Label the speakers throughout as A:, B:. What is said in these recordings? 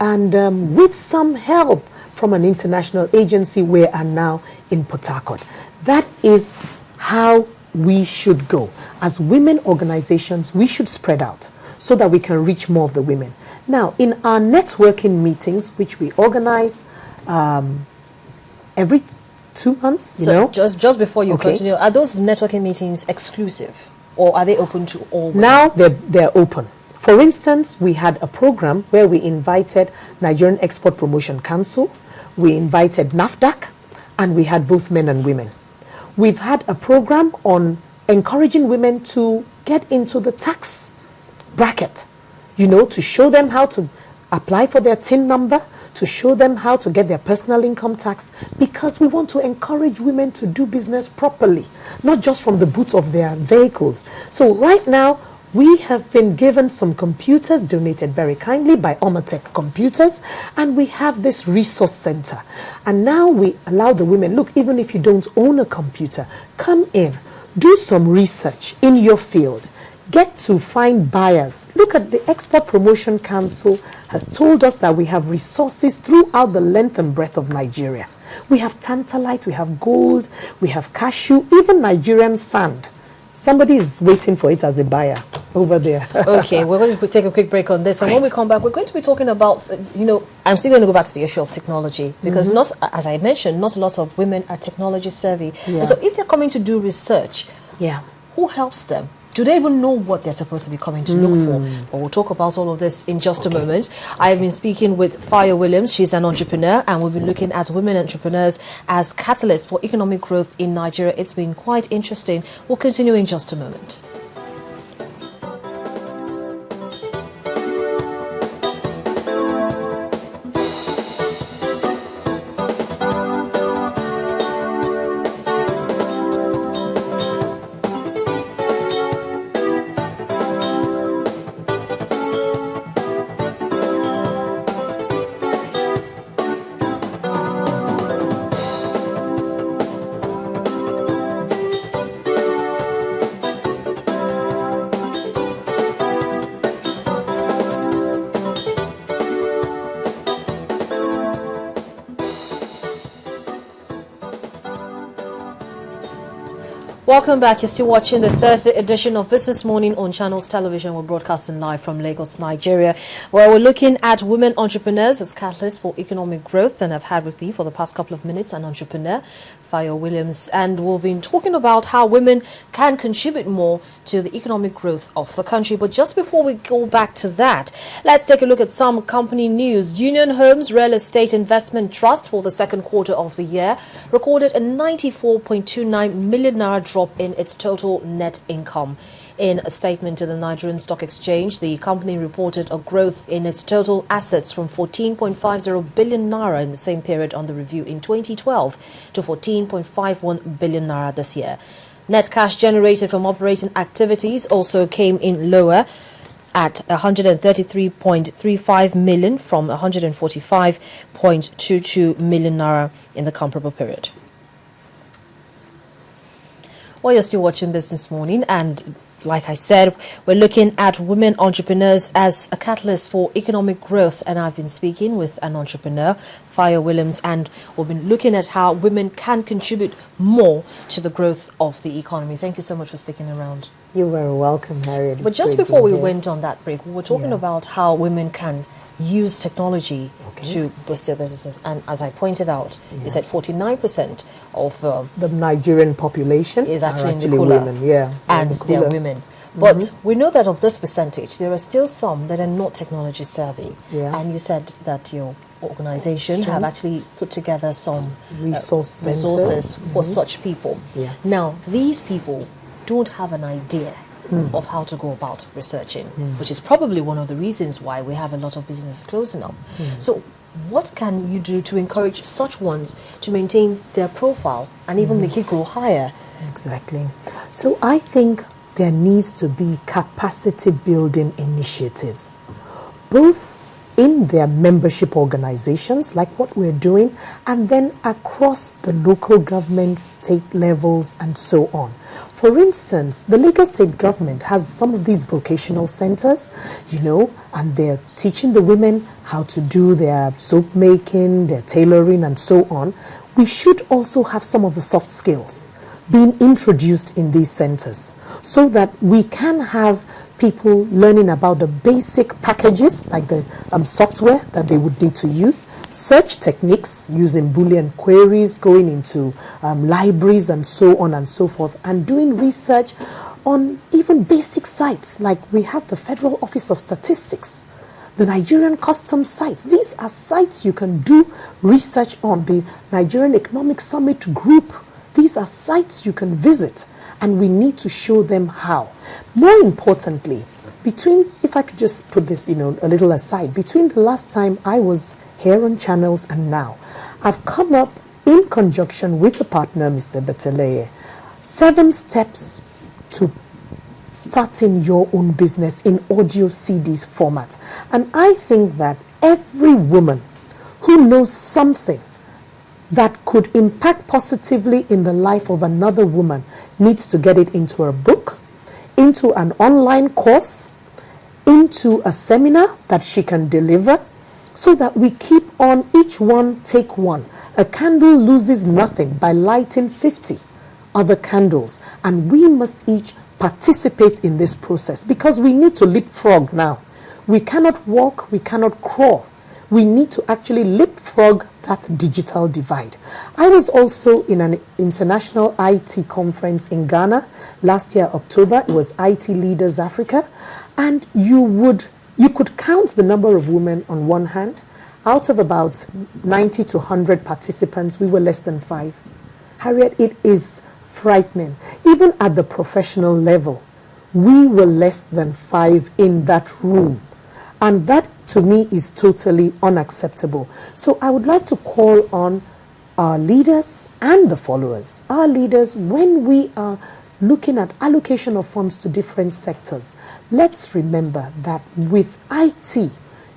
A: And with some help from an international agency, we are now in Prt2. That is how we should go. As women organizations, we should spread out so that we can reach more of the women. Now, in our networking meetings, which we organize every 2 months, you know.
B: Just before you continue, are those networking meetings exclusive, or are they open to all women?
A: Now they're open. For instance, we had a program where we invited Nigerian Export Promotion Council, we invited NAFDAC, and we had both men and women. We've had a program on encouraging women to get into the tax bracket, you know, to show them how to apply for their TIN number, to show them how to get their personal income tax, because we want to encourage women to do business properly, not just from the boot of their vehicles. So right now, we have been given some computers donated very kindly by Omatech Computers, and we have this resource center. And now we allow the women, look, even if you don't own a computer, come in, do some research in your field, get to find buyers. Look at the Export Promotion Council has told us that we have resources throughout the length and breadth of Nigeria. We have tantalite, we have gold, we have cashew, even Nigerian sand. Somebody is waiting for it as a buyer over there.
B: Okay, we're going to take a quick break on this. And when we come back, we're going to be talking about, you know, I'm still going to go back to the issue of technology. Because not, as I mentioned, not a lot of women are technology savvy. Yeah. And so if they're coming to do research, who helps them? Do they even know what they're supposed to be coming to look for? But we'll talk about all of this in just a moment. I've been speaking with Fire Williams. She's an entrepreneur, and we've been looking at women entrepreneurs as catalysts for economic growth in Nigeria. It's been quite interesting. We'll continue in just a moment. Welcome back. You're still watching the Thursday edition of Business Morning on Channels Television. We're broadcasting live from Lagos, Nigeria, where we're looking at women entrepreneurs as catalysts for economic growth. And I've had with me for the past couple of minutes an entrepreneur, Fire Williams, and we've been talking about how women can contribute more to the economic growth of the country. But just before we go back to that, let's take a look at some company news. Union Homes Real Estate Investment Trust for the second quarter of the year recorded a 94.29 million naira drop in its total net income. In a statement to the Nigerian Stock Exchange, the company reported a growth in its total assets from 14.50 billion naira in the same period on the review in 2012 to 14.51 billion naira this year. Net cash generated from operating activities also came in lower at 133.35 million from 145.22 million naira in the comparable period. Well, you're still watching Business Morning, and like I said, we're looking at women entrepreneurs as a catalyst for economic growth, and I've been speaking with an entrepreneur, Fire Williams, and we've been looking at how women can contribute more to the growth of the economy. Thank you so much for sticking around.
A: You're very welcome, Harriet.
B: But just before we went on that break, we were talking about how women can use technology to boost their businesses. And as I pointed out, you said 49% of
A: the Nigerian population
B: is actually in the cooler,
A: women.
B: And they're women. But we know that of this percentage, there are still some that are not technology savvy. And you said that your organization have actually put together some resources for such people. Now, these people don't have an idea of how to go about researching, which is probably one of the reasons why we have a lot of businesses closing up. So what can you do to encourage such ones to maintain their profile and even make it grow higher?
A: Exactly. So I think there needs to be capacity building initiatives, both in their membership organizations, like what we're doing, and then across the local government, state levels, and so on. For For instance, the Lagos State government has some of these vocational centers, and they're teaching the women how to do their soap making, their tailoring, and so on. We should also have some of the soft skills being introduced in these centers so that we can have people learning about the basic packages, like the software that they would need to use, search techniques using Boolean queries, going into libraries and so on and so forth, and doing research on even basic sites, like we have the Federal Office of Statistics, the Nigerian Customs sites. These are sites you can do research on. The Nigerian Economic Summit Group, these are sites you can visit, and we need to show them how. More importantly, if I could just put this, a little aside, between the last time I was here on channels and now, I've come up in conjunction with a partner, Mr. Beteleye, 7 steps to starting your own business in audio CDs format. And I think that every woman who knows something that could impact positively in the life of another woman needs to get it into a book, into an online course, into a seminar that she can deliver, so that we keep on each one take one. A candle loses nothing by lighting 50 other candles, and we must each participate in this process because we need to leapfrog now. We cannot walk, we cannot crawl. We need to actually leapfrog that digital divide. I was also in an international IT conference in Ghana last year, October. It was IT Leaders Africa. And you could count the number of women on one hand. Out of about 90 to 100 participants, we were less than 5. Harriet, it is frightening. Even at the professional level, we were less than 5 in that room. And that, to me, is totally unacceptable. So I would like to call on our leaders and the followers. Our leaders, when we are looking at allocation of funds to different sectors, let's remember that with IT,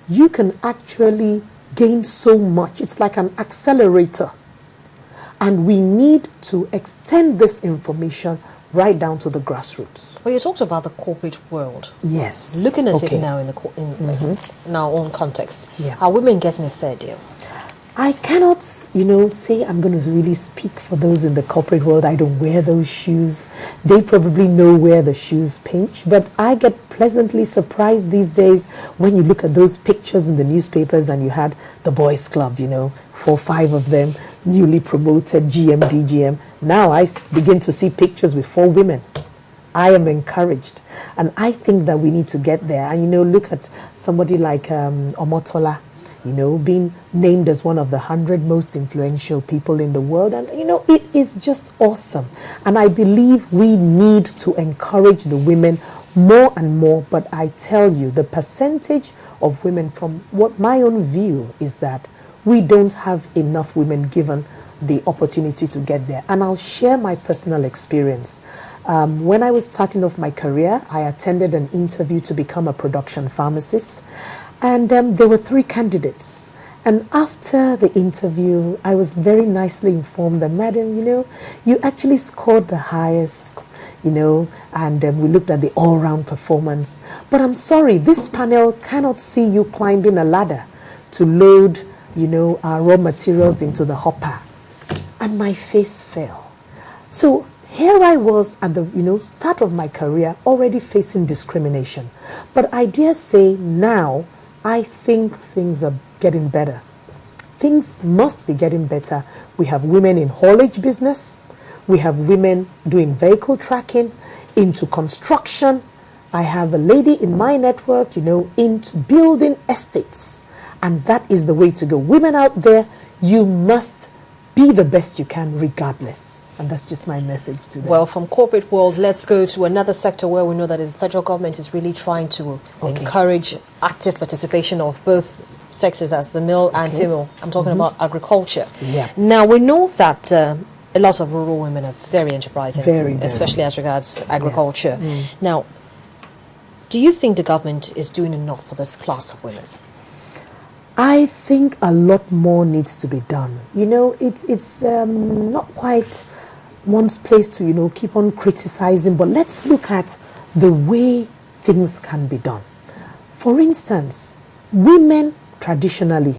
A: you can actually gain so much. It's like an accelerator. And we need to extend this information right down to the grassroots.
B: Well, you talked about the corporate world.
A: Yes.
B: Looking at it now in our own context, are women getting a fair deal?
A: I cannot, say I'm going to really speak for those in the corporate world. I don't wear those shoes. They probably know where the shoes pinch. But I get pleasantly surprised these days when you look at those pictures in the newspapers and you had the boys club, 4 or 5 of them, newly promoted GM, DGM. Now I begin to see pictures with 4 women. I am encouraged. And I think that we need to get there. And, look at somebody like Omotola, being named as one of the 100 most influential people in the world. And, it is just awesome. And I believe we need to encourage the women more and more. But I tell you, the percentage of women, from what my own view is that we don't have enough women given the opportunity to get there. And I'll share my personal experience. When I was starting off my career, I attended an interview to become a production pharmacist. And there were 3 candidates. And after the interview, I was very nicely informed that, madam, you actually scored the highest, and we looked at the all-round performance. But I'm sorry, this panel cannot see you climbing a ladder to load, our raw materials into the hopper. And my face fell. So here I was at the, start of my career, already facing discrimination. But I dare say now, I think things are getting better. Things must be getting better. We have women in haulage business. We have women doing vehicle tracking, into construction. I have a lady in my network, into building estates. And that is the way to go. Women out there, you must be the best you can regardless. And that's just my message to them.
B: Well, from corporate world, let's go to another sector where we know that the federal government is really trying to encourage active participation of both sexes, as the male and female. I'm talking about agriculture.
A: Yeah.
B: Now, we know that a lot of rural women are very enterprising,
A: very.
B: Especially as regards agriculture.
A: Yes.
B: Now, do you think the government is doing enough for this class of women?
A: I think a lot more needs to be done. It's not quite one's place to, keep on criticizing, but let's look at the way things can be done. For instance, women traditionally